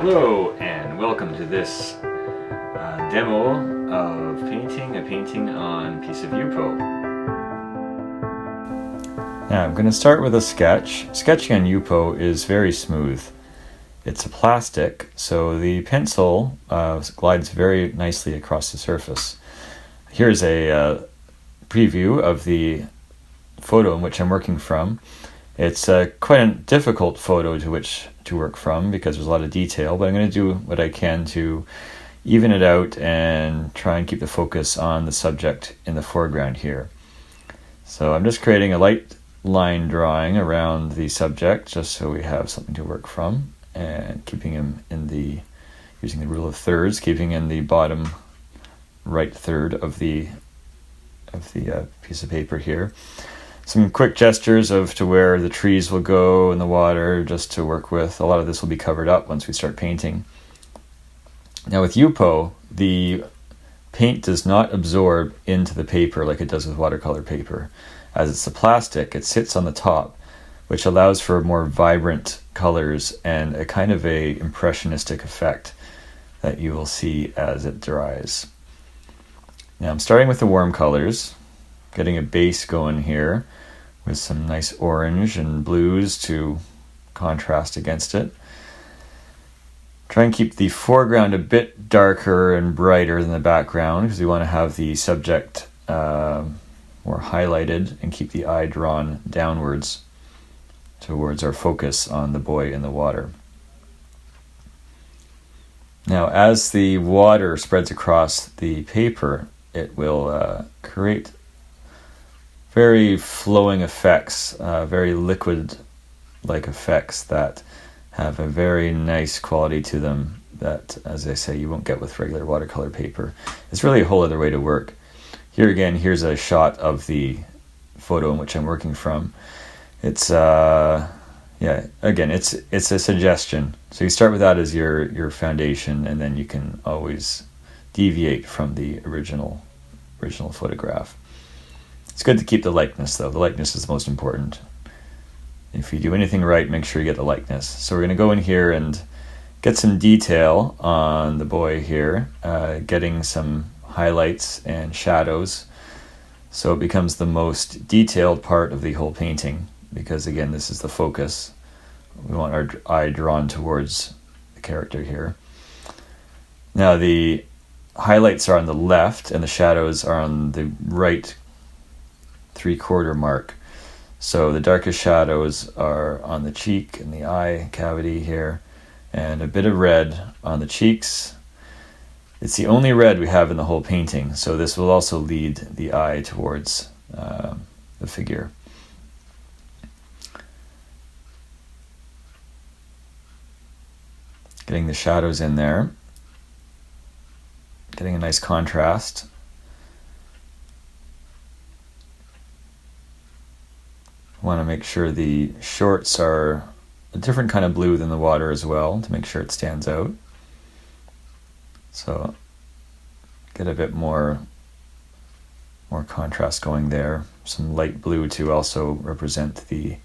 Hello and welcome to this demo of painting a painting on a piece of Yupo. Now I'm going to start with a sketch. Sketching on Yupo is very smooth. It's a plastic, so the pencil glides very nicely across the surface. Here's a preview of the photo in which I'm working from. It's quite a difficult photo to work from because there's a lot of detail, but I'm going to do what I can to even it out and try and keep the focus on the subject in the foreground here. So I'm just creating a light line drawing around the subject just so we have something to work from, and keeping him using the rule of thirds, keeping in the bottom right third of the piece of paper here. Some quick gestures to where the trees will go in the water just to work with. A lot of this will be covered up once we start painting. Now with Yupo, the paint does not absorb into the paper like it does with watercolor paper. As it's a plastic, it sits on the top, which allows for more vibrant colors and a kind of a impressionistic effect that you will see as it dries. Now I'm starting with the warm colors, getting a base going here with some nice orange and blues to contrast against it. Try and keep the foreground a bit darker and brighter than the background because we want to have the subject more highlighted and keep the eye drawn downwards towards our focus on the boy in the water. Now, as the water spreads across the paper, it will create very flowing effects, very liquid-like effects that have a very nice quality to them that, as I say, you won't get with regular watercolor paper. It's really a whole other way to work. Here again, here's a shot of the photo in which I'm working from. It's it's a suggestion. So you start with that as your foundation, and then you can always deviate from the original photograph. It's good to keep the likeness, though. The likeness is the most important. If you do anything right, make sure you get the likeness. So we're going to go in here and get some detail on the boy here, getting some highlights and shadows, so it becomes the most detailed part of the whole painting, because again, this is the focus. We want our eye drawn towards the character here. Now the highlights are on the left and the shadows are on the right 3/4 mark. So the darkest shadows are on the cheek and the eye cavity here, and a bit of red on the cheeks. It's the only red we have in the whole painting, so this will also lead the eye towards the figure. Getting the shadows in there, getting a nice contrast. Want to make sure the shorts are a different kind of blue than the water as well, to make sure it stands out. So get a bit more contrast going there. Some light blue to also represent the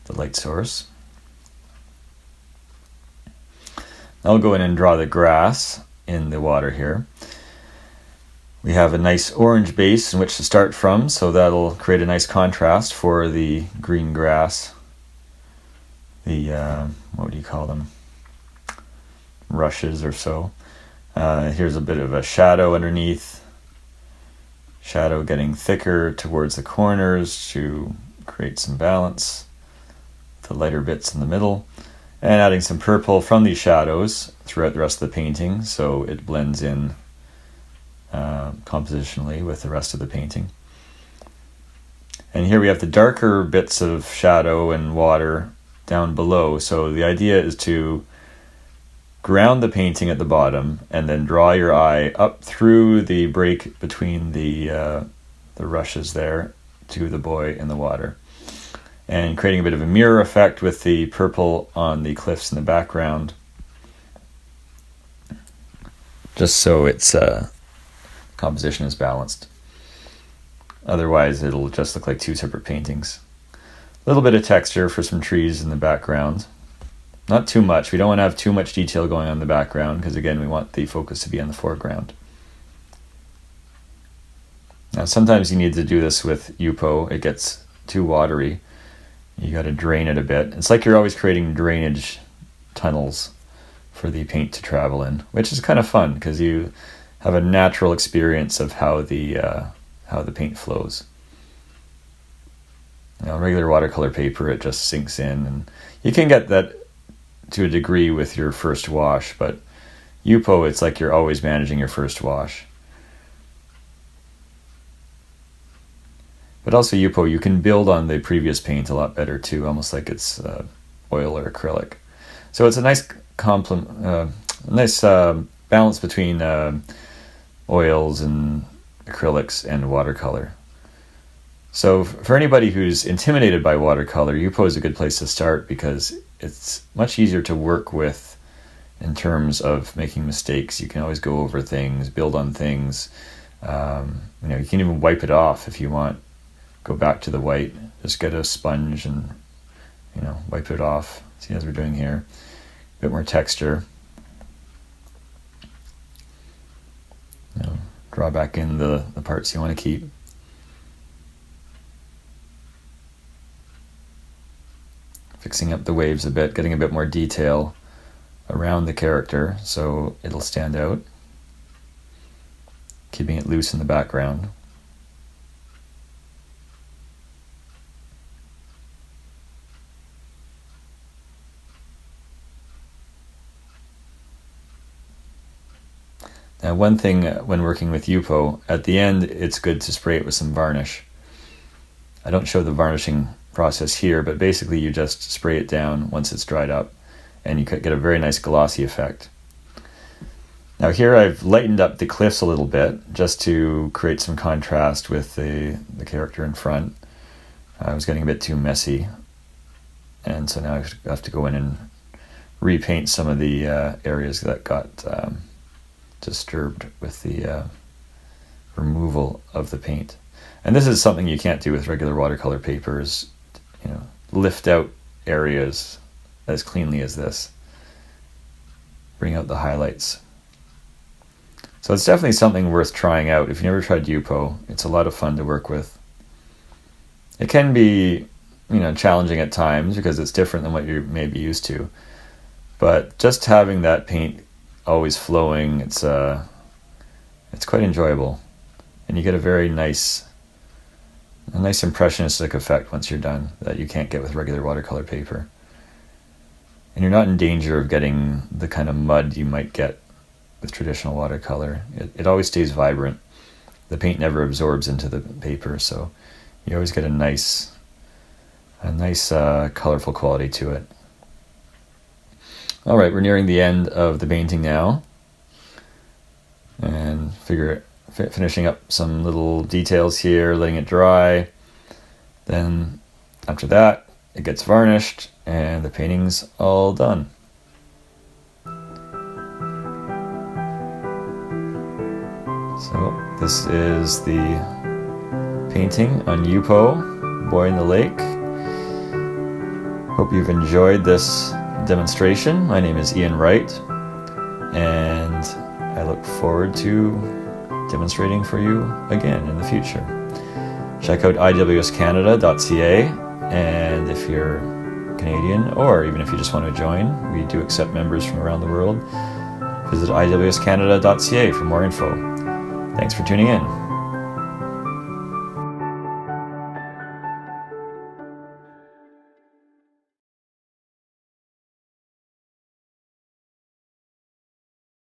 light source. I'll go in and draw the grass in the water here. We have a nice orange base in which to start from, so that'll create a nice contrast for the green grass. The, what do you call them? Rushes or so. Here's a bit of a shadow underneath. Shadow getting thicker towards the corners to create some balance. The lighter bits in the middle. And adding some purple from these shadows throughout the rest of the painting so it blends in compositionally with the rest of the painting. And here we have the darker bits of shadow and water down below. So the idea is to ground the painting at the bottom and then draw your eye up through the break between the rushes there to the boy in the water. And creating a bit of a mirror effect with the purple on the cliffs in the background. Just so its composition is balanced. Otherwise, it'll just look like two separate paintings. A little bit of texture for some trees in the background. Not too much. We don't want to have too much detail going on in the background because, again, we want the focus to be on the foreground. Now, sometimes you need to do this with Yupo. It gets too watery. You got to drain it a bit. It's like you're always creating drainage tunnels for the paint to travel in, which is kind of fun because you have a natural experience of how the paint flows. Regular watercolor paper, it just sinks in, and you can get that to a degree with your first wash, but Yupo, it's like you're always managing your first wash. But also Yupo, you can build on the previous paint a lot better too, almost like it's oil or acrylic. So it's a nice balance between oils and acrylics and watercolor. So for anybody who's intimidated by watercolor, Yupo is a good place to start because it's much easier to work with in terms of making mistakes. You can always go over things, build on things. You can even wipe it off if you want. Go back to the white. Just get a sponge and wipe it off. See, as we're doing here, a bit more texture. Draw back in the parts you want to keep. Fixing up the waves a bit, getting a bit more detail around the character so it'll stand out. Keeping it loose in the background. Now, one thing when working with Yupo, at the end it's good to spray it with some varnish. I don't show the varnishing process here, but basically you just spray it down once it's dried up and you get a very nice glossy effect. Now here I've lightened up the cliffs a little bit just to create some contrast with the character in front. I was getting a bit too messy, and so now I have to go in and repaint some of the areas that got disturbed with the removal of the paint. And this is something you can't do with regular watercolor papers. Lift out areas as cleanly as this. Bring out the highlights. So it's definitely something worth trying out. If you've never tried Yupo, it's a lot of fun to work with. It can be, challenging at times because it's different than what you may be used to. But just having that paint always flowing, it's quite enjoyable. And you get a very nice impressionistic effect once you're done that you can't get with regular watercolor paper. And you're not in danger of getting the kind of mud you might get with traditional watercolor. It always stays vibrant. The paint never absorbs into the paper, so you always get a nice colorful quality to it. All right, we're nearing the end of the painting now, and finishing up some little details here, letting it dry. Then after that, it gets varnished and the painting's all done. So this is the painting on Yupo, Boy in the Lake. Hope you've enjoyed this demonstration. My name is Ian Wright, and I look forward to demonstrating for you again in the future. Check out iwscanada.ca, and if you're Canadian, or even if you just want to join, we do accept members from around the world. Visit iwscanada.ca for more info. Thanks for tuning in.